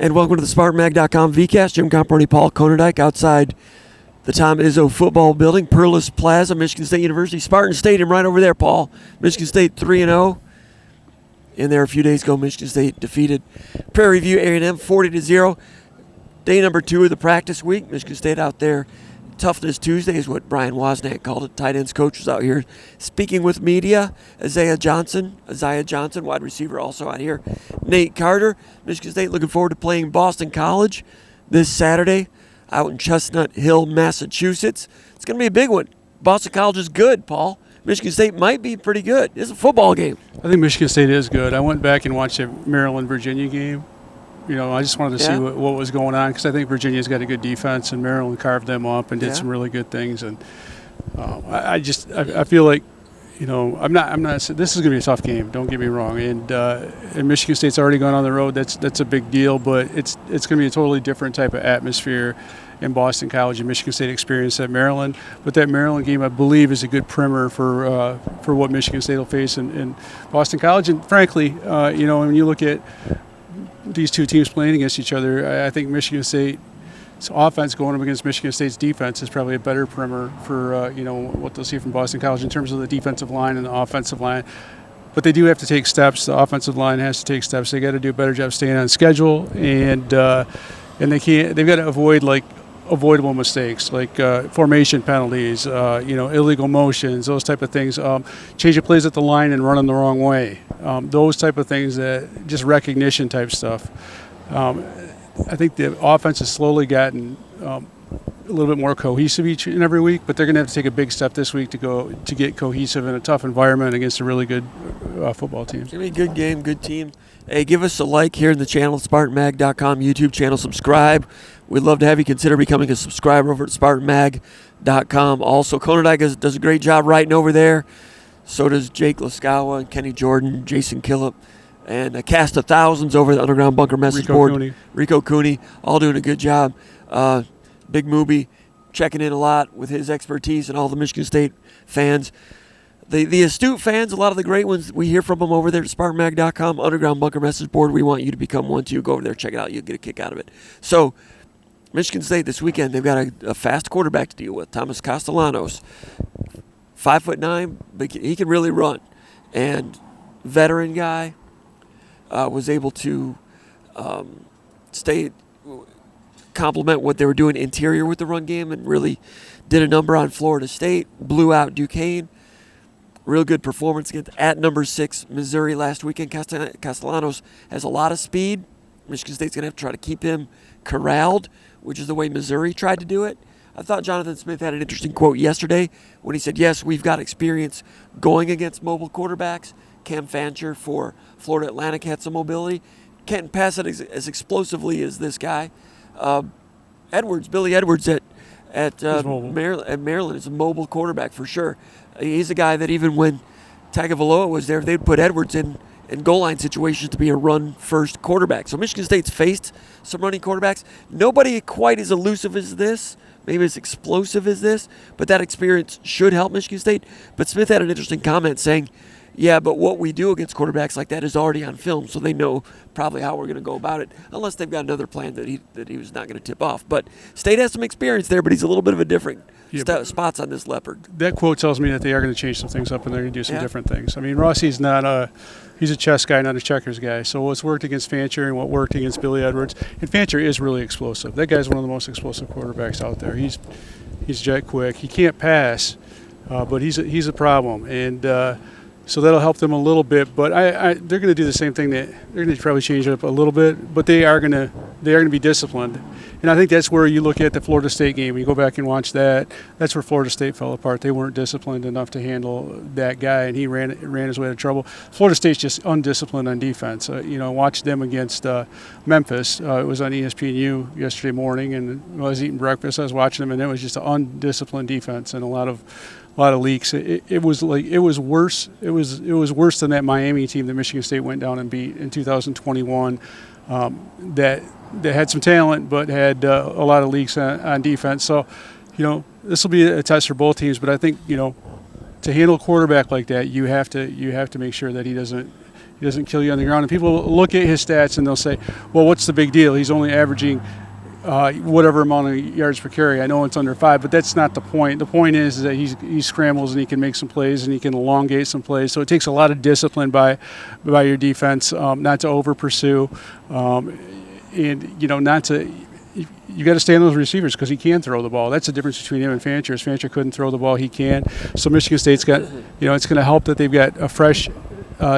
And welcome to the SpartanMag.com VCast. Jim Comparoni, Paul Konyndyk outside the Tom Izzo football building, Perlis Plaza, Michigan State University. Spartan Stadium right over there, Paul. Michigan State 3-0. In there a few days ago, Michigan State defeated Prairie View A&M 40-0. Day number 2 of the practice week. Michigan State out there. Toughness Tuesday is what Brian Wozniak called it. Tight ends coach was out here speaking with media. Isaiah Johnson, wide receiver, also out here. Nate Carter. Michigan State looking forward to playing Boston College this Saturday out in Chestnut Hill, Massachusetts. It's going to be a big one. Boston College is good, Paul. Michigan State might be pretty good. It's a football game. I think Michigan State is good. I went back and watched the Maryland-Virginia game. You know, I just wanted to see what was going on because I think Virginia's got a good defense and Maryland carved them up and did some really good things. And I feel like, you know, I'm not. This is going to be a tough game. Don't get me wrong. And Michigan State's already gone on the road. That's a big deal. But it's going to be a totally different type of atmosphere in Boston College and Michigan State experienced at Maryland. But that Maryland game, I believe, is a good primer for what Michigan State will face in Boston College. And frankly, you know, when you look at these two teams playing against each other, I think Michigan State's offense going up against Michigan State's defense is probably a better primer for you know, what they'll see from Boston College in terms of the defensive line and the offensive line. But they do have to take steps. The offensive line has to take steps. They got to do a better job staying on schedule, and they can't. They've got to avoid avoidable mistakes like formation penalties, you know, illegal motions, those type of things. Changing plays at the line and running the wrong way. Those type of things, that just recognition type stuff. I think the offense has slowly gotten a little bit more cohesive each and every week, but they're going to have to take a big step this week to get cohesive in a tough environment against a really good football team. It's going to be a good game, good team. Hey, give us a like here in the channel, SpartanMag.com YouTube channel. Subscribe. We'd love to have you consider becoming a subscriber over at SpartanMag.com. Also, Konyndyk does a great job writing over there. So does Jake Laskawa and Kenny Jordan, Jason Killip, and a cast of thousands over the Underground Bunker message board. Rico Cooney, all doing a good job. Big Mooby checking in a lot with his expertise and all the Michigan State fans. The astute fans, a lot of the great ones, we hear from them over there at SpartanMag.com, Underground Bunker message board. We want you to become one too. Go over there, check it out. You'll get a kick out of it. So, Michigan State this weekend, they've got a fast quarterback to deal with, Thomas Castellanos. 5'9", but he can really run. And veteran guy was able to complement what they were doing interior with the run game and really did a number on Florida State, blew out Duquesne. Real good performance at number 6 Missouri last weekend. Castellanos has a lot of speed. Michigan State's going to have to try to keep him corralled, which is the way Missouri tried to do it. I thought Jonathan Smith had an interesting quote yesterday when he said, yes, we've got experience going against mobile quarterbacks. Cam Fancher for Florida Atlantic had some mobility. Can't pass it as explosively as this guy. Billy Edwards at Maryland is a mobile quarterback for sure. He's a guy that even when Tagovailoa was there, they'd put Edwards in goal line situations to be a run-first quarterback. So Michigan State's faced some running quarterbacks. Nobody quite as elusive as this, maybe as explosive as this, but that experience should help Michigan State. But Smith had an interesting comment saying, yeah, but what we do against quarterbacks like that is already on film, so they know probably how we're going to go about it, unless they've got another plan that he was not going to tip off. But State has some experience there, but he's a little bit of a different spots on this leopard. That quote tells me that they are going to change some things up and they're going to do some different things. I mean, Rossi's not he's a chess guy, not a checkers guy. So what's worked against Fancher and what worked against Billy Edwards, and Fancher is really explosive. That guy's one of the most explosive quarterbacks out there. He's jet quick. He can't pass, but he's a problem. And so that'll help them a little bit, but they're going to do the same thing. They're going to probably change it up a little bit, but they are going to be disciplined, and I think that's where you look at the Florida State game. You go back and watch that. That's where Florida State fell apart. They weren't disciplined enough to handle that guy, and he ran his way to trouble. Florida State's just undisciplined on defense. You know, watch them against Memphis. It was on ESPNU yesterday morning, and I was eating breakfast. I was watching them, and it was just an undisciplined defense and a lot of leaks. It was worse. It was worse than that Miami team that Michigan State went down and beat in 2021. That had some talent, but had a lot of leaks on defense. So, you know, this will be a test for both teams. But I think, you know, to handle a quarterback like that, you have to make sure that he doesn't He doesn't kill you on the ground. And people look at his stats and they'll say, well, what's the big deal? He's only averaging whatever amount of yards per carry. I know it's under 5, but that's not the point. The point is that he scrambles and he can make some plays and he can elongate some plays. So it takes a lot of discipline by your defense not to over pursue, and not to. You got to stay on those receivers because he can throw the ball. That's the difference between him and Fancher. Fancher couldn't throw the ball, he can. So Michigan State's got, it's going to help that they've got a fresh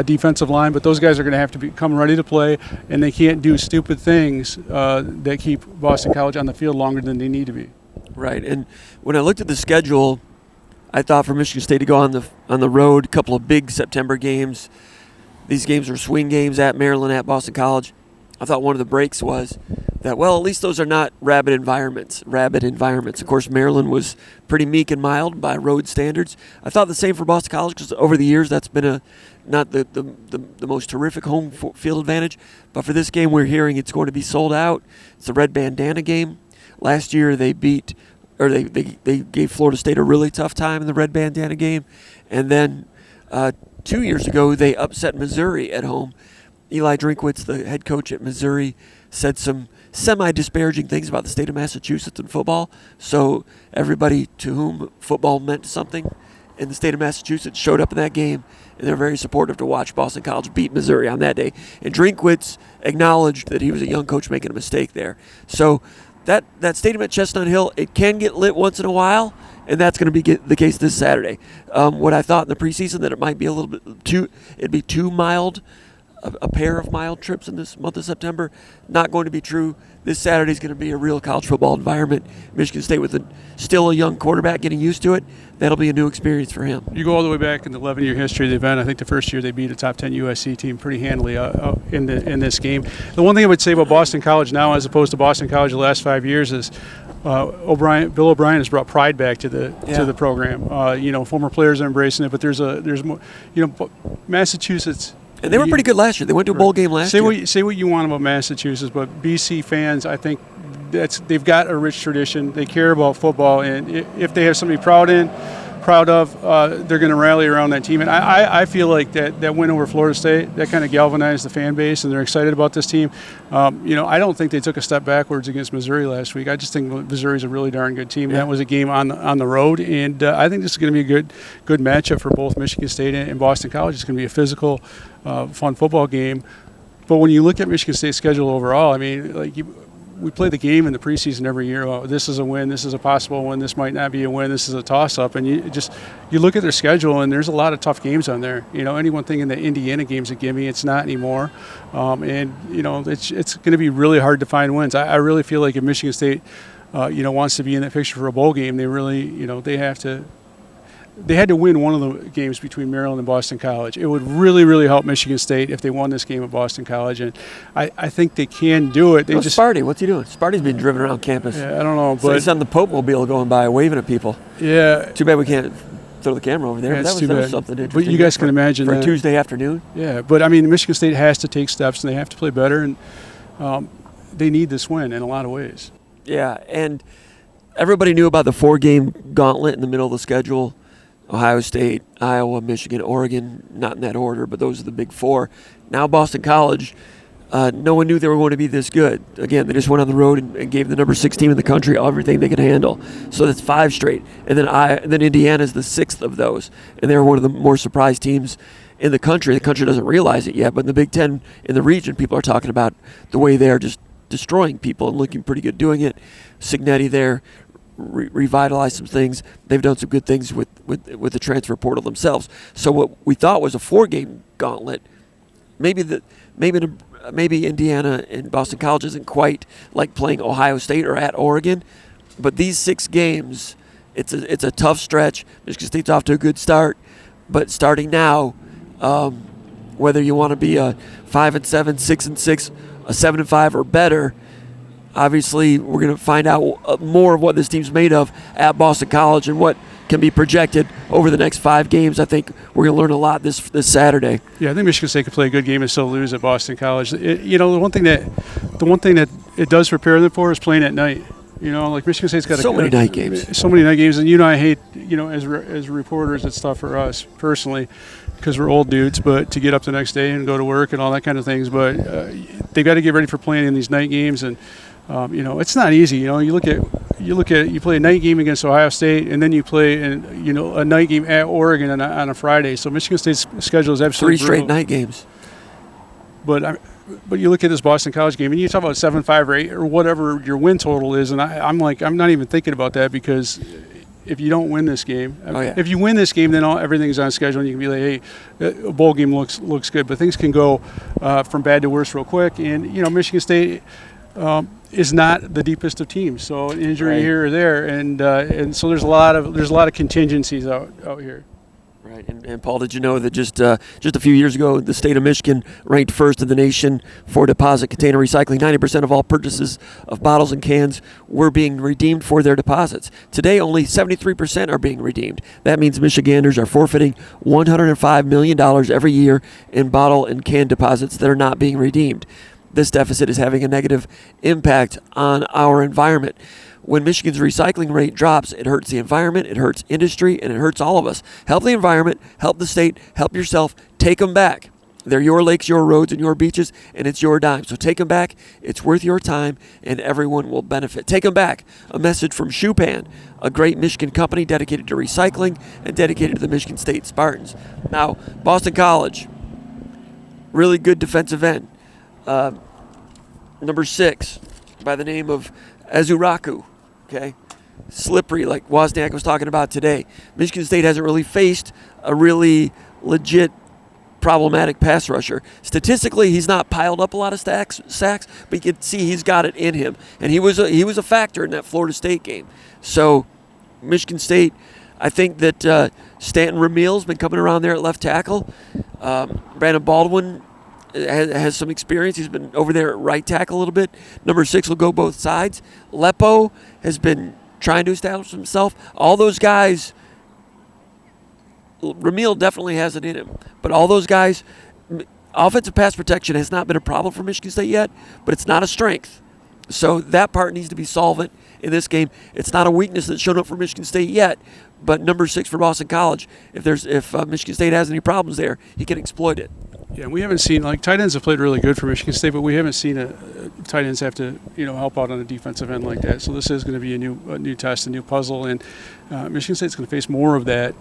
defensive line, but those guys are going to have to come ready to play, and they can't do stupid things that keep Boston College on the field longer than they need to be. Right, and when I looked at the schedule, I thought for Michigan State to go on the road, a couple of big September games. These games were swing games at Maryland, at Boston College. I thought one of the breaks was that, well, at least those are not rabid environments. Of course, Maryland was pretty meek and mild by road standards. I thought the same for Boston College because over the years that's been not the most terrific home field advantage. But for this game, we're hearing it's going to be sold out. It's the Red Bandana Game. Last year they gave Florida State a really tough time in the Red Bandana Game. And then 2 years ago they upset Missouri at home. Eli Drinkwitz, the head coach at Missouri, said some semi-disparaging things about the state of Massachusetts and football. So everybody to whom football meant something in the state of Massachusetts showed up in that game, and they're very supportive to watch Boston College beat Missouri on that day. And Drinkwitz acknowledged that he was a young coach making a mistake there. So that stadium at Chestnut Hill, it can get lit once in a while, and that's going to be the case this Saturday. What I thought in the preseason that it might be a little bit it'd be too mild, a pair of mild trips in this month of September, not going to be true. This Saturday is going to be a real college football environment. Michigan State with still a young quarterback getting used to it. That'll be a new experience for him. You go all the way back in the 11-year history of the event. I think the first year they beat a top 10 USC team pretty handily in this game. The one thing I would say about Boston College now, as opposed to Boston College the last 5 years, is Bill O'Brien has brought pride back to the program. Former players are embracing it, but there's more. Massachusetts. And they were pretty good last year. They went to a bowl game last year. Say what you want about Massachusetts, but BC fans, I think they've got a rich tradition. They care about football, and if they have somebody proud of, they're going to rally around that team. And I feel like that win over Florida State, that kind of galvanized the fan base, and they're excited about this team. I don't think they took a step backwards against Missouri last week. I just think Missouri's a really darn good team. Yeah. That was a game on the road, and I think this is going to be a good matchup for both Michigan State and Boston College. It's going to be a physical, fun football game. But when you look at Michigan State's schedule overall, I mean, we play the game in the preseason every year. Oh, this is a win. This is a possible win. This might not be a win. This is a toss-up. And you look at their schedule, and there's a lot of tough games on there. Anyone thinking the Indiana game's a gimme, it's not anymore. It's going to be really hard to find wins. I really feel like if Michigan State, wants to be in that picture for a bowl game, they really, they had to win one of the games between Maryland and Boston College. It would really, really help Michigan State if they won this game at Boston College, and I think they can do it. Sparty, what's he doing? Sparty's been driven around campus. Yeah, I don't know, but he's on the Pope mobile going by, waving at people. Yeah. Too bad we can't throw the camera over there. Yeah, that was something interesting. But you guys can imagine for that. a Tuesday afternoon. Yeah, but I mean, Michigan State has to take steps, and they have to play better, and they need this win in a lot of ways. Yeah, and everybody knew about the 4-game gauntlet in the middle of the schedule. Ohio State, Iowa, Michigan, Oregon, not in that order, but those are the big 4. Now Boston College, no one knew they were going to be this good. Again, they just went on the road and gave the number 6 team in the country everything they could handle. So that's 5 straight. And then Indiana is the 6th of those. And they're one of the more surprised teams in the country. The country doesn't realize it yet, but in the Big Ten, in the region, people are talking about the way they are just destroying people and looking pretty good doing it. Signetti there. Revitalize some things. They've done some good things with the transfer portal themselves. So what we thought was a 4-game gauntlet, maybe Indiana and Boston College isn't quite like playing Ohio State or at Oregon, but these 6 games, it's a tough stretch. Michigan State's off to a good start, but starting now, whether you want to be a 5-7, 6-6, a 7-5 or better. Obviously, we're going to find out more of what this team's made of at Boston College and what can be projected over the next 5 games. I think we're going to learn a lot this Saturday. Yeah, I think Michigan State could play a good game and still lose at Boston College. The one thing that it does prepare them for is playing at night. You know, like Michigan State's got so many night games. So many night games, and I hate, as reporters, it's tough for us personally because we're old dudes, but to get up the next day and go to work and all that kind of things. But they've got to get ready for playing in these night games, and it's not easy. You play a night game against Ohio State, and then you play a night game at Oregon on a Friday. So Michigan State's schedule is absolutely 3 straight brutal. night games. But you look at this Boston College game, and you talk about 7-5 or 8 or whatever your win total is, and I'm not even thinking about that because if you don't win this game, if you win this game, then everything's on schedule, and you can be like, hey, a bowl game looks good, but things can go from bad to worse real quick. And Michigan State is not the deepest of teams, so an injury here or there, and so there's a lot of contingencies out here. Right, and Paul, did you know that just a few years ago, the state of Michigan ranked first in the nation for deposit container recycling? 90% of all purchases of bottles and cans were being redeemed for their deposits. Today, only 73% are being redeemed. That means Michiganders are forfeiting $105 million every year in bottle and can deposits that are not being redeemed. This deficit is having a negative impact on our environment. When Michigan's recycling rate drops, it hurts the environment, it hurts industry, and it hurts all of us. Help the environment, help the state, help yourself. Take them back. They're your lakes, your roads, and your beaches, and it's your dime. So take them back. It's worth your time, and everyone will benefit. Take them back. A message from Shupan, a great Michigan company dedicated to recycling and dedicated to the Michigan State Spartans. Now, Boston College, really good defensive end. Number 6, by the name of Azuraku. Okay, slippery like Wozniak was talking about today. Michigan State hasn't really faced a really legit problematic pass rusher. Statistically, he's not piled up a lot of sacks, but you can see he's got it in him, and he was a factor in that Florida State game. So Michigan State, I think that Stanton Ramil's been coming around there at left tackle. Brandon Baldwin has some experience. He's been over there at right tackle a little bit. Number 6 will go both sides. Lepo has been trying to establish himself. All those guys, Ramil definitely has it in him. But all those guys, offensive pass protection has not been a problem for Michigan State yet, but it's not a strength. So that part needs to be solvent in this game. It's not a weakness that's shown up for Michigan State yet, but number 6 for Boston College, if Michigan State has any problems there, he can exploit it. Yeah, we haven't seen, tight ends have played really good for Michigan State, but we haven't seen tight ends have to, help out on a defensive end like that. So this is going to be a new test, a new puzzle, and Michigan State's going to face more of that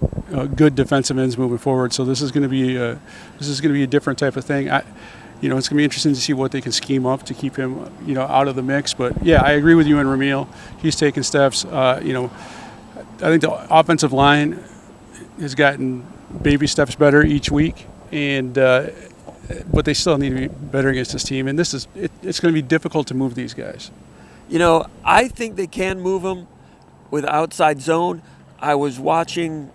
good defensive ends moving forward. So this is going to be a different type of thing. It's going to be interesting to see what they can scheme up to keep him, out of the mix. But yeah, I agree with you on Ramil. He's taking steps. I think the offensive line has gotten baby steps better each week. And but they still need to be better against this team, and it's going to be difficult to move these guys. I think they can move them with outside zone. I was watching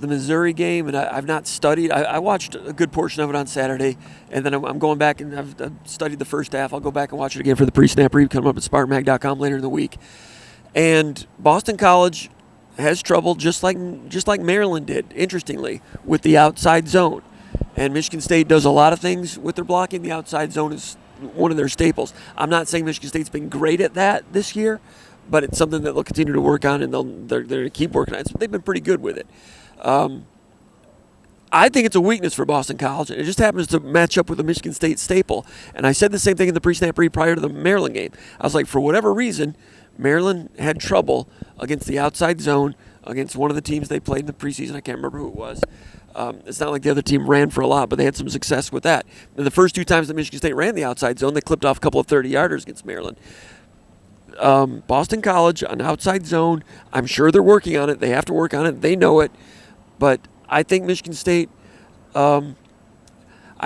the Missouri game, and I've not studied. I watched a good portion of it on Saturday, and then I'm going back and I've studied the first half. I'll go back and watch it again for the pre-snap review coming up at SpartanMag.com later in the week. And Boston College has trouble, just like Maryland did, interestingly, with the outside zone. And Michigan State does a lot of things with their blocking. The outside zone is one of their staples. I'm not saying Michigan State's been great at that this year, but it's something that they'll continue to work on, and they're going to keep working on it. So they've been pretty good with it. I think it's a weakness for Boston College, and it just happens to match up with the Michigan State staple. And I said the same thing in the pre-snap read prior to the Maryland game. I was like, for whatever reason, Maryland had trouble against the outside zone against one of the teams they played in the preseason. I can't remember who it was. It's not like the other team ran for a lot, but they had some success with that. And the first 2 times that Michigan State ran the outside zone, they clipped off a couple of 30-yarders against Maryland. Boston College, an outside zone, I'm sure they're working on it. They have to work on it. They know it. But I think Michigan State, I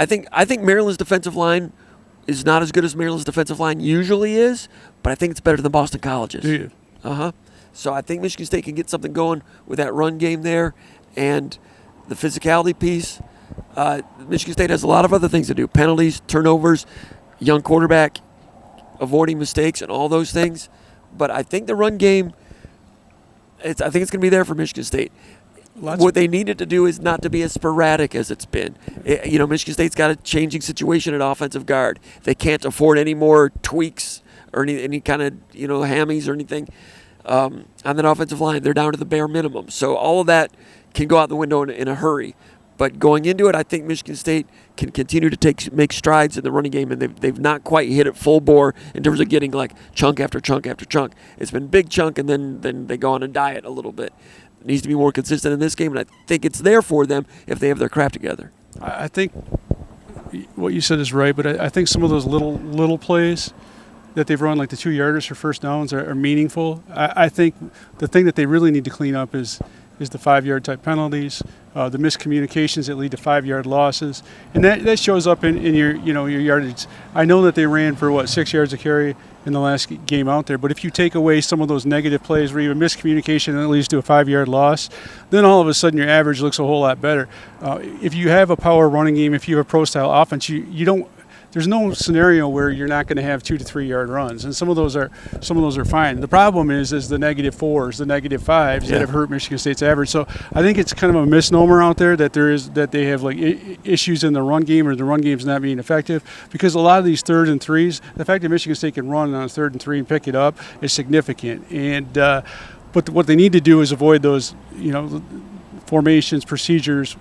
think Maryland's defensive line is not as good as Maryland's defensive line usually is, but I think it's better than Boston College's. Yeah. So I think Michigan State can get something going with that run game there, and the physicality piece. Michigan State has a lot of other things to do: penalties, turnovers, young quarterback, avoiding mistakes, and all those things. But I think the run game, I think it's going to be there for Michigan State. What they needed to do is not to be as sporadic as it's been. Michigan State's got a changing situation at offensive guard. They can't afford any more tweaks or any kind of hammies or anything on that offensive line. They're down to the bare minimum. So all of that can go out the window in a hurry. But going into it, I think Michigan State can continue to make strides in the running game, and they've not quite hit it full bore in terms of getting like chunk after chunk after chunk. It's been big chunk, and then they go on a diet a little bit. It needs to be more consistent in this game, and I think it's there for them if they have their crap together. I think what you said is right, but I think some of those little plays that they've run, like the 2-yarders for first downs, are meaningful. I think the thing that they really need to clean up is the 5-yard type penalties, the miscommunications that lead to 5-yard losses, and that shows up in your yardage. I know that they ran for 6 yards a carry in the last game out there, but if you take away some of those negative plays where you have miscommunication that leads to a 5-yard loss, then all of a sudden your average looks a whole lot better. If you have a power running game, if you have a pro style offense, you don't. There's no scenario where you're not going to have 2 to 3 yard runs, and some of those are fine. The problem is the -4s, the -5s that have hurt Michigan State's average. So I think it's kind of a misnomer out there that they have issues in the run game, or the run game's not being effective, because a lot of these 3rd and 3s, the fact that Michigan State can run on a 3rd and 3 and pick it up is significant. And but what they need to do is avoid those formations, procedures.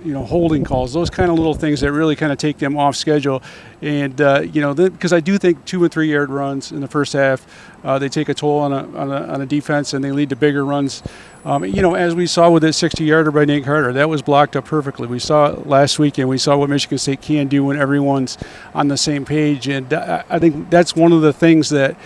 Holding calls, those kind of little things that really kind of take them off schedule. And, because I do think 2 and 3 yard runs in the first half, they take a toll on a defense, and they lead to bigger runs. As we saw with that 60-yarder by Nate Carter, that was blocked up perfectly. We saw it last weekend. We saw what Michigan State can do when everyone's on the same page. And I think that's one of the things that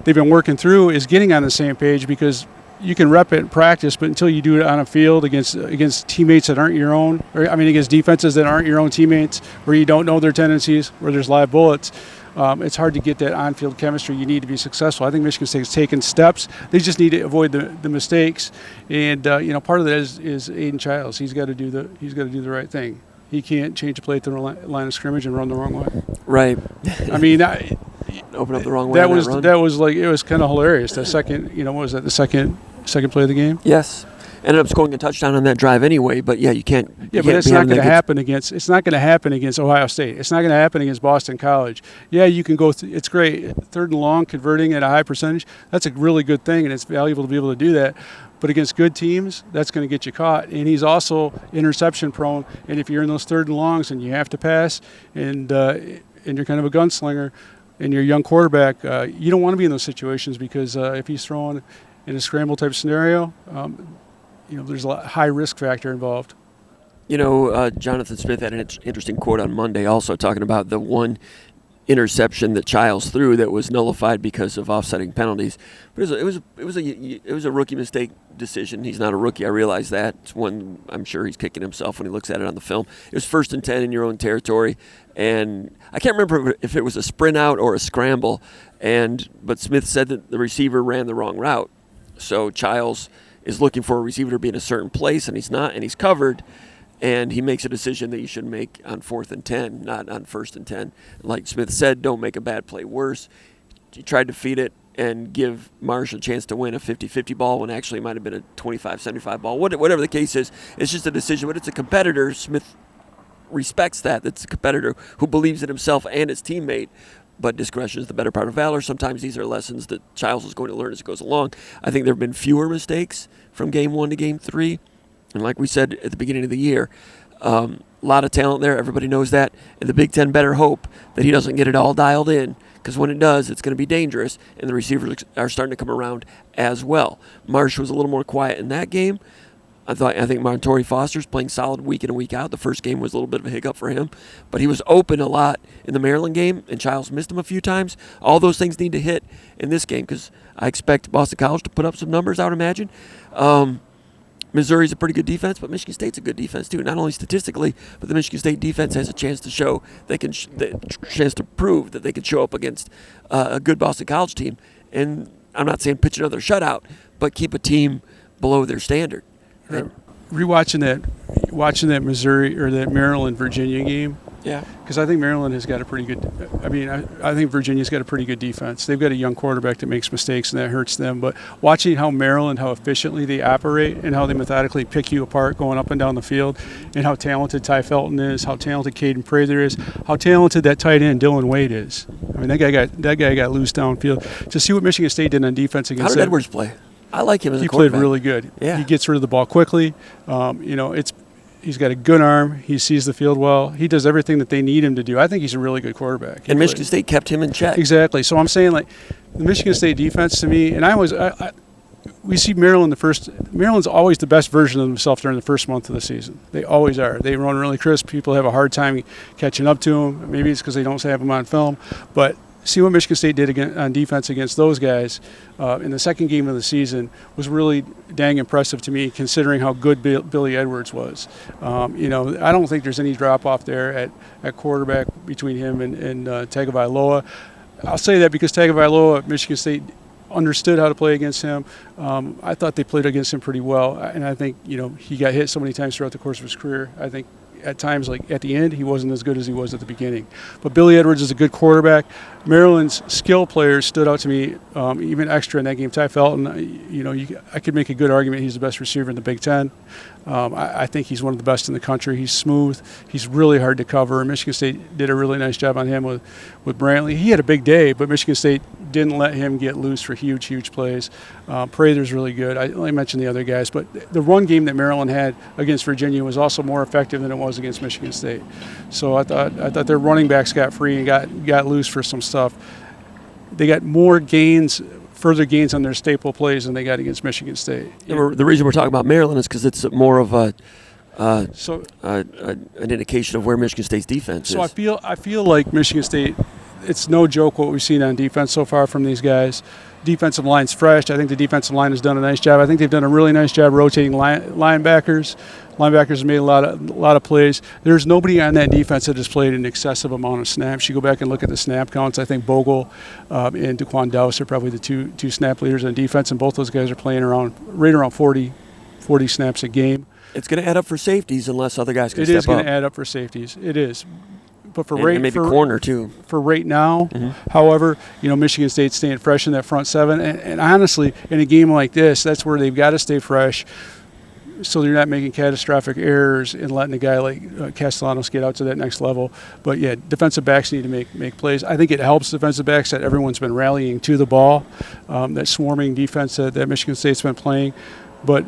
they've been working through, is getting on the same page, because you can rep it in practice, but until you do it on a field against teammates that aren't your own, against defenses that aren't your own teammates, where you don't know their tendencies, where there's live bullets, it's hard to get that on-field chemistry you need to be successful. I think Michigan State's taken steps. They just need to avoid the mistakes, and part of that is Aiden Childs. He's got to do the right thing. He can't change a play at the line of scrimmage and run the wrong way. Right. Open up the wrong way. That was it was kind of hilarious. The second, what was that? The second play of the game. Yes, ended up scoring a touchdown on that drive anyway. But yeah, you can't. Yeah, but it's not going to happen against. It's not going to happen against Ohio State. It's not going to happen against Boston College. Yeah, you can go. It's great. 3rd and long, converting at a high percentage. That's a really good thing, and it's valuable to be able to do that. But against good teams, that's going to get you caught. And he's also interception prone. And if you're in those 3rd and longs and you have to pass, and you're kind of a gunslinger, and you're a young quarterback, you don't want to be in those situations, because if he's throwing in a scramble type scenario, there's a high risk factor involved. Jonathan Smith had an interesting quote on Monday, also talking about the one interception that Childs threw that was nullified because of offsetting penalties. But it was a rookie mistake decision. He's not a rookie. I realize that. It's one I'm sure he's kicking himself when he looks at it on the film. It was 1st and 10 in your own territory, and I can't remember if it was a sprint out or a scramble. But Smith said that the receiver ran the wrong route. So Childs is looking for a receiver to be in a certain place, and he's not, and he's covered. And he makes a decision that you should make on 4th and 10, not on 1st and 10. Like Smith said, don't make a bad play worse. He tried to feed it and give Marsh a chance to win a 50-50 ball when actually it might have been a 25-75 ball. Whatever the case is, it's just a decision. But it's a competitor. Smith respects that. It's a competitor who believes in himself and his teammate. But discretion is the better part of valor. Sometimes these are lessons that Childs is going to learn as it goes along. I think there have been fewer mistakes from Game 1 to Game 3. And like we said at the beginning of the year, a lot of talent there. Everybody knows that. And the Big Ten better hope that he doesn't get it all dialed in, because when it does, it's going to be dangerous, and the receivers are starting to come around as well. Marsh was a little more quiet in that game. I think Montori Foster's playing solid week in and week out. The first game was a little bit of a hiccup for him, but he was open a lot in the Maryland game, and Childs missed him a few times. All those things need to hit in this game, because I expect Boston College to put up some numbers, I would imagine. Missouri's a pretty good defense, but Michigan State's a good defense too. Not only statistically, but the Michigan State defense has a chance to show chance to prove that they can show up against a good Boston College team. And I'm not saying pitch another shutout, but keep a team below their standard. Watching that Missouri or that Maryland Virginia game, Yeah. Because I think Maryland has got a pretty good. I mean, I think Virginia's got a pretty good defense. They've got a young quarterback that makes mistakes, and that hurts them. But watching how Maryland, how efficiently they operate, and how they methodically pick you apart going up and down the field, and how talented Ty Felton is, how talented Caden Prather is, how talented that tight end Dylan Wade is. I mean, that guy got loose downfield. To see what Michigan State did on defense against. How did Edwards play? I like him as a quarterback. He played really good. Yeah. He gets rid of the ball quickly. He's got a good arm. He sees the field well. He does everything that they need him to do. I think he's a really good quarterback. And Michigan State kept him in check. Exactly. So I'm saying, like, the Michigan State defense to me, and we see Maryland Maryland's always the best version of themselves during the first month of the season. They always are. They run really crisp. People have a hard time catching up to them. Maybe it's because they don't have them on film. But see what Michigan State did on defense against those guys in the second game of the season was really dang impressive to me, considering how good Billy Edwards was. I don't think there's any drop-off there at quarterback between him and Tagovailoa. I'll say that because Tagovailoa, Michigan State understood how to play against him. I thought they played against him pretty well, and I think he got hit so many times throughout the course of his career. I think at times, like at the end, he wasn't as good as he was at the beginning. But Billy Edwards is a good quarterback. Maryland's skill players stood out to me even extra in that game. Ty Felton, I could make a good argument he's the best receiver in the Big Ten. I think he's one of the best in the country. He's smooth. He's really hard to cover. Michigan State did a really nice job on him with Brantley. He had a big day, but Michigan State didn't let him get loose for huge, huge plays. Prather's really good. I only mentioned the other guys, but the run game that Maryland had against Virginia was also more effective than it was against Michigan State. So I thought their running backs got free and got loose for some stuff. They got further gains on their staple plays than they got against Michigan State. The reason we're talking about Maryland is because it's more of an indication of where Michigan State's defense is. So I feel like Michigan State, it's no joke what we've seen on defense so far from these guys. Defensive line's fresh. I think the defensive line has done a nice job. I think they've done a really nice job rotating linebackers. Linebackers have made a lot of plays. There's nobody on that defense that has played an excessive amount of snaps. You go back and look at the snap counts. I think Bogle and Daquan Dowse are probably the two snap leaders on defense, and both those guys are playing right around 40 snaps a game. It's going to add up for safeties unless other guys can step up. It is going to add up for safeties. It is. But maybe corner too. For right now, however, Michigan State's staying fresh in that front seven, and honestly, in a game like this, that's where they've got to stay fresh, so they're not making catastrophic errors and letting a guy like Castellanos get out to that next level. But yeah, defensive backs need to make plays. I think it helps defensive backs that everyone's been rallying to the ball, that swarming defense that Michigan State's been playing, but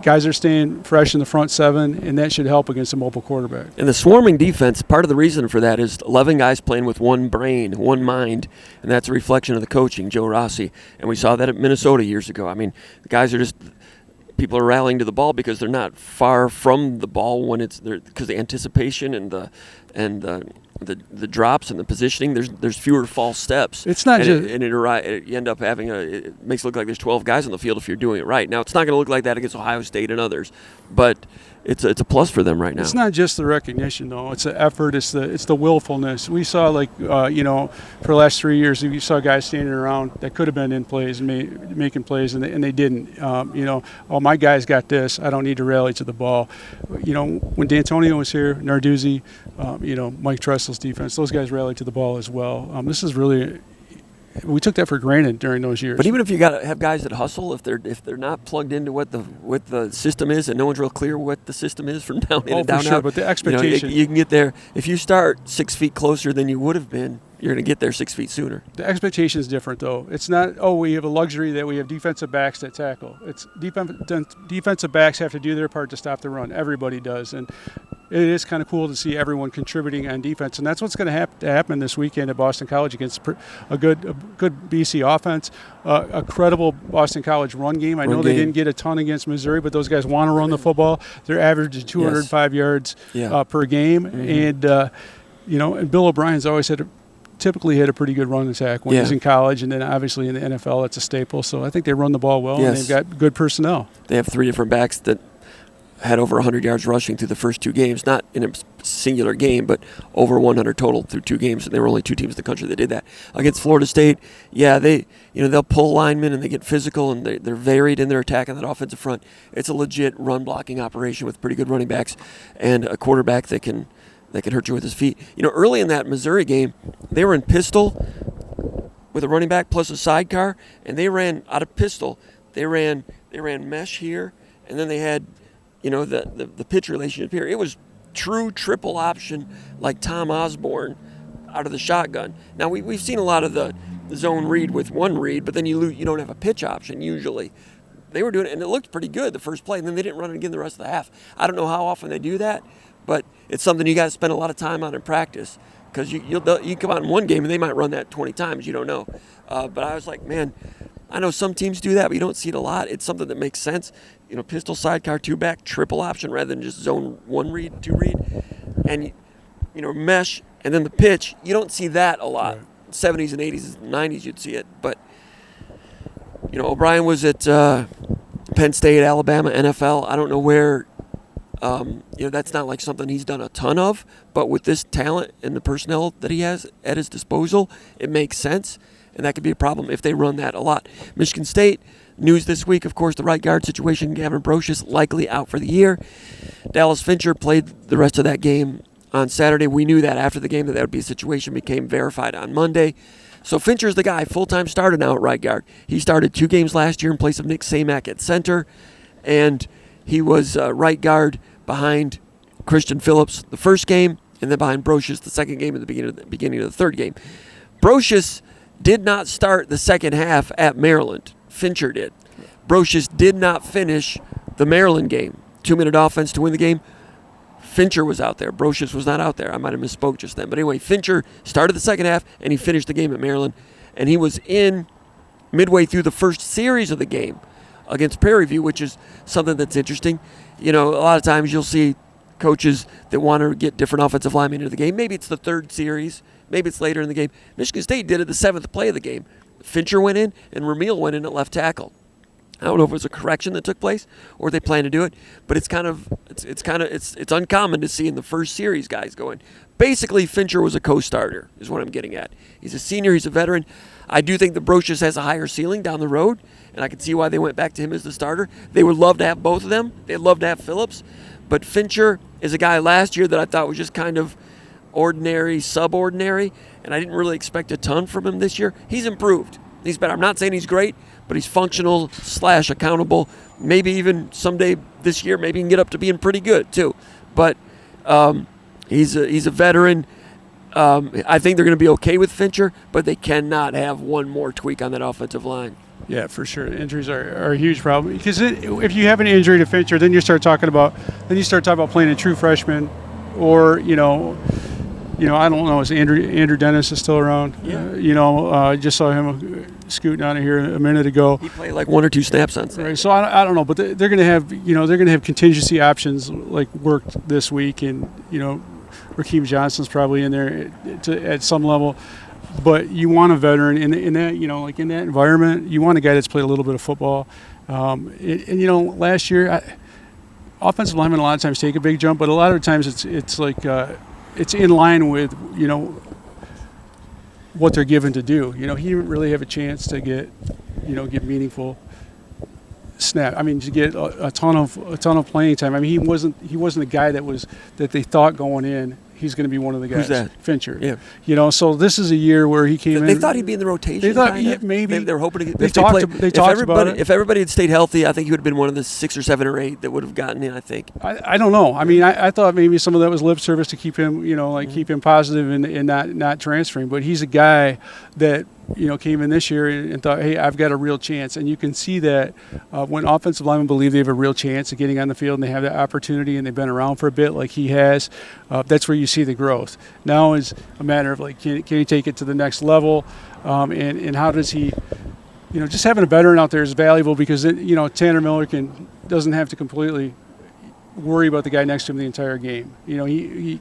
guys are staying fresh in the front seven, and that should help against a mobile quarterback. And the swarming defense, part of the reason for that is 11 guys playing with one brain, one mind, and that's a reflection of the coaching, Joe Rossi. And we saw that at Minnesota years ago. I mean, the guys are just people are rallying to the ball because they're not far from the ball when it's there, because the anticipation and the drops and the positioning. There's fewer false steps. It's not just you end up having it makes it look like there's 12 guys on the field if you're doing it right. Now it's not going to look like that against Ohio State and others, but it's a plus for them right now. It's not just the recognition though. It's the effort. It's the willfulness. We saw for the last 3 years we saw guys standing around that could have been in plays and making plays and they didn't. My guys got this. I don't need to rally to the ball. When D'Antonio was here, Narduzzi, Mike Tressel's defense, those guys rallied to the ball as well. This is really. We took that for granted during those years. But even if you got to have guys that hustle, if they're not plugged into what the system is, and no one's real clear what the system is from down in and down out. But the expectation, you can get there if you start 6 feet closer than you would have been. You're going to get there 6 feet sooner. The expectation is different, though. It's not, we have a luxury that we have defensive backs that tackle. It's defensive backs have to do their part to stop the run. Everybody does. And it is kind of cool to see everyone contributing on defense. And that's what's going to happen this weekend at Boston College against a good BC offense, a credible Boston College run game. I know they didn't get a ton against Missouri, but those guys want to run the football. Their average is 205 yards per game. And, and Bill O'Brien's always typically had a pretty good run attack when he was in college, and then obviously in the NFL it's a staple. So I think they run the ball well, and they've got good personnel. They have 3 different backs that had over 100 yards rushing through the first 2 games, not in a singular game, but over 100 total through 2 games, and there were only 2 teams in the country that did that. Against Florida State, they'll pull linemen and they get physical and they're varied in their attack on that offensive front. It's a legit run blocking operation with pretty good running backs and a quarterback that can that can hurt you with his feet. Early in that Missouri game, they were in pistol with a running back plus a sidecar, and they ran out of pistol. They ran mesh here, and then they had, the pitch relationship here. It was true triple option like Tom Osborne out of the shotgun. Now we've seen a lot of the zone read with one read, but then you don't have a pitch option usually. They were doing it, and it looked pretty good the first play, and then they didn't run it again the rest of the half. I don't know how often they do that, but it's something you got to spend a lot of time on in practice, because you come out in one game and they might run that 20 times. You don't know. But I was like, man, I know some teams do that, but you don't see it a lot. It's something that makes sense. Pistol, sidecar, two back, triple option rather than just zone one read, two read, and mesh, and then the pitch. You don't see that a lot. Right. 70s and 80s and 90s you'd see it, but O'Brien was at Penn State, Alabama, NFL. I don't know where. That's not like something he's done a ton of, but with this talent and the personnel that he has at his disposal, it makes sense, and that could be a problem if they run that a lot. Michigan State, news this week, of course, the right guard situation, Gavin Brocious likely out for the year. Dallas Fincher played the rest of that game on Saturday. We knew that after the game that would be a situation, became verified on Monday. So Fincher's the guy, full-time starter now at right guard. He started 2 games last year in place of Nick Samak at center, and he was right guard behind Christian Phillips the first game, and then behind Brocious the second game and the beginning of the third game. Brocious did not start the second half at Maryland. Fincher did. Brocious did not finish the Maryland game. 2-minute offense to win the game. Fincher was out there. Brocious was not out there. I might have misspoke just then. But anyway, Fincher started the second half, and he finished the game at Maryland. And he was in midway through the first series of the game against Prairie View, which is something that's interesting. A lot of times you'll see coaches that want to get different offensive linemen into the game. Maybe it's the third series. Maybe it's later in the game. Michigan State did it the 7th play of the game. Fincher went in, and Ramil went in at left tackle. I don't know if it was a correction that took place or they plan to do it, but it's uncommon to see in the first series guys going. Basically, Fincher was a co-starter, is what I'm getting at. He's a senior, he's a veteran. I do think that Brocious has a higher ceiling down the road, and I can see why they went back to him as the starter. They would love to have both of them. They'd love to have Phillips, but Fincher is a guy last year that I thought was just kind of ordinary, subordinary, and I didn't really expect a ton from him this year. He's improved. He's better. I'm not saying he's great, but he's functional / accountable. Maybe even someday this year, maybe he can get up to being pretty good too. But he's a veteran. I think they're going to be okay with Fincher, but they cannot have one more tweak on that offensive line. Yeah, for sure. Injuries are a huge problem, because if you have an injury to Fincher, then you start talking about playing a true freshman, or I don't know. Is Andrew Dennis is still around? Yeah. I just saw him scooting out of here a minute ago. He played like 1 or 2 snaps on Saturday. Right. So I don't know, but they're going to have contingency options like worked this week, and Rakeem Johnson's probably in there at some level. But you want a veteran in that in that environment. You want a guy that's played a little bit of football. Last year, offensive linemen a lot of times take a big jump, but a lot of times it's like. It's in line with, what they're given to do. He didn't really have a chance to get meaningful snap. I mean, to get a ton of playing time. I mean, he wasn't a guy that they thought going in he's going to be one of the guys. Who's that? Fincher. Yeah. So this is a year where he came in. They thought he'd be in the rotation. They thought maybe. They were hoping to get. They talked about it. If everybody had stayed healthy, I think he would have been one of the 6 or 7 or 8 that would have gotten in. I think. I don't know. I mean, I thought maybe some of that was lip service to keep him, keep him positive and not transferring. But he's a guy that came in this year and thought, hey, I've got a real chance. And you can see that when offensive linemen believe they have a real chance of getting on the field and they have that opportunity and they've been around for a bit like he has, that's where you see the growth. Now is a matter of, like, can he take it to the next level, and how does he, just having a veteran out there is valuable because, Tanner Miller doesn't have to completely worry about the guy next to him the entire game. He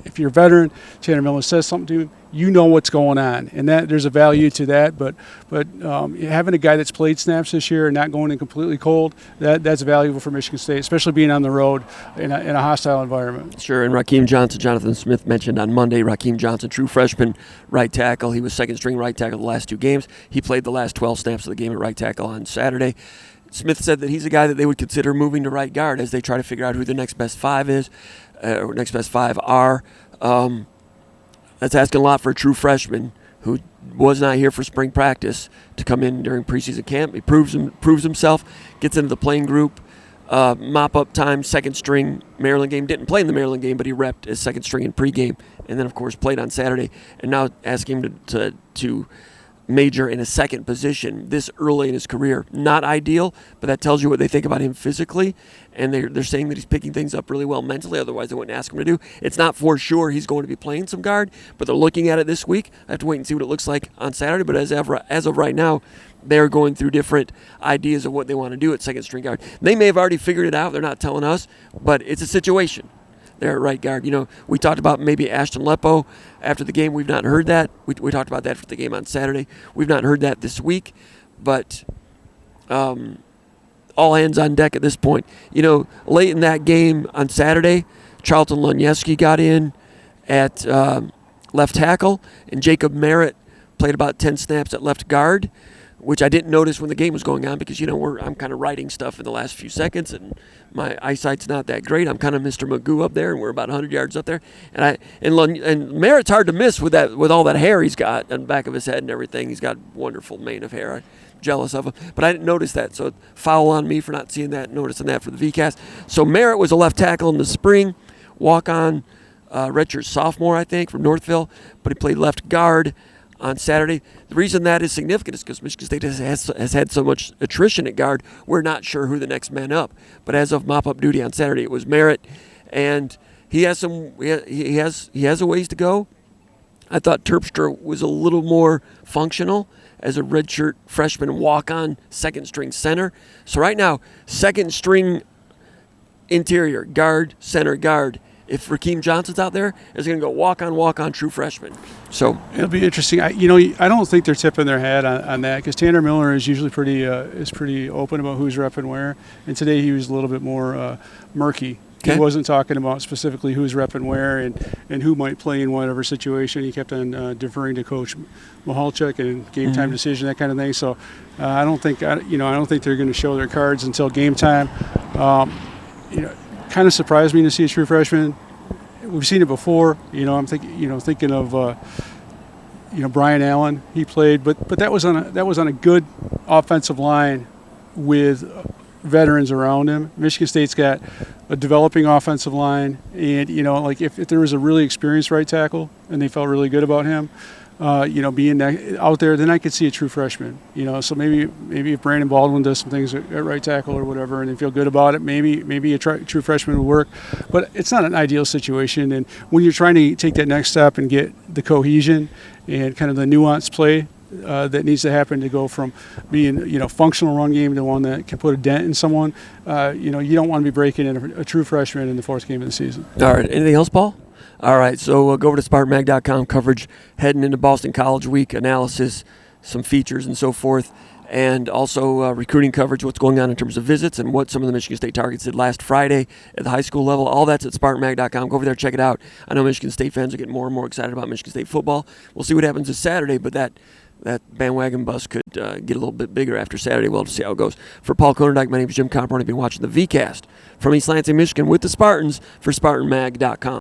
if you're a veteran, Tanner Miller says something to him, what's going on, and that there's a value to that. But having a guy that's played snaps this year and not going in completely cold, that's valuable for Michigan State, especially being on the road in a hostile environment. Sure. And Rakeem Johnson, Jonathan Smith mentioned on Monday. Rakeem Johnson, true freshman right tackle. He was second string right tackle the last 2 games. He played the last 12 snaps of the game at right tackle on Saturday. Smith said that he's a guy that they would consider moving to right guard as they try to figure out who the next best five is, or next best five are. That's asking a lot for a true freshman who was not here for spring practice to come in during preseason camp. He proves himself, gets into the playing group. Mop-up time, second string Maryland game. Didn't play in the Maryland game, but he repped as second string in pregame, and then, of course, played on Saturday. And now asking him to major in a second position this early in his career. Not ideal, but that tells you what they think about him physically, and they're saying that he's picking things up really well mentally, otherwise they wouldn't ask him to do. It's not for sure he's going to be playing some guard, but they're looking at it this week. I have to wait and see what it looks like on Saturday, but as of right now, they're going through different ideas of what they want to do at second string guard. They may have already figured it out. They're not telling us, but it's a situation. They're at right guard. We talked about maybe Ashton Lepo after the game. We've not heard that. We talked about that for the game on Saturday. We've not heard that this week, but all hands on deck at this point. Late in that game on Saturday, Charlton Lunieski got in at left tackle, and Jacob Merritt played about 10 snaps at left guard, which I didn't notice when the game was going on because, I'm kind of writing stuff in the last few seconds, and my eyesight's not that great. I'm kind of Mr. Magoo up there, and we're about 100 yards up there. And Merritt's hard to miss with all that hair he's got on the back of his head and everything. He's got wonderful mane of hair. I'm jealous of him. But I didn't notice that, so foul on me for not seeing that, noticing that for the VCast. So Merritt was a left tackle in the spring, walk-on redshirt sophomore, I think, from Northville, but he played left guard on Saturday. The reason that is significant is because Michigan State has had so much attrition at guard. We're not sure who the next man up. But as of mop-up duty on Saturday, it was Merritt, and he has a ways to go. I thought Terpstra was a little more functional as a redshirt freshman walk-on second-string center. So right now, second-string interior guard, center guard. If Rakeem Johnson's out there, is going to go walk-on, true freshman. So it'll be interesting. I don't think they're tipping their hat on that because Tanner Miller is usually pretty open about who's repping where, and today he was a little bit more murky. Okay. He wasn't talking about specifically who's repping where and who might play in whatever situation. He kept on deferring to Coach Mahalchuk and game time decision, that kind of thing. So I don't think they're going to show their cards until game time. Kind of surprised me to see a true freshman. We've seen it before. I'm thinking of Brian Allen. He played, but that was on a good offensive line with veterans around him. Michigan State's got a developing offensive line, and if there was a really experienced right tackle and they felt really good about him, being out there, then I could see a true freshman. So maybe if Brandon Baldwin does some things at right tackle or whatever, and they feel good about it, maybe a true freshman would work. But it's not an ideal situation. And when you're trying to take that next step and get the cohesion and kind of the nuanced play that needs to happen to go from being functional run game to one that can put a dent in someone, you don't want to be breaking in a true freshman in the fourth game of the season. All right. Anything else, Paul? All right, so go over to SpartanMag.com, coverage heading into Boston College Week, analysis, some features and so forth, and also recruiting coverage, what's going on in terms of visits and what some of the Michigan State targets did last Friday at the high school level. All that's at SpartanMag.com. Go over there, check it out. I know Michigan State fans are getting more and more excited about Michigan State football. We'll see what happens this Saturday, but that bandwagon bus could get a little bit bigger after Saturday. We'll have to see how it goes. For Paul Konyndyk, my name is Jim Comparoni. I've been watching the VCast from East Lansing, Michigan with the Spartans for SpartanMag.com.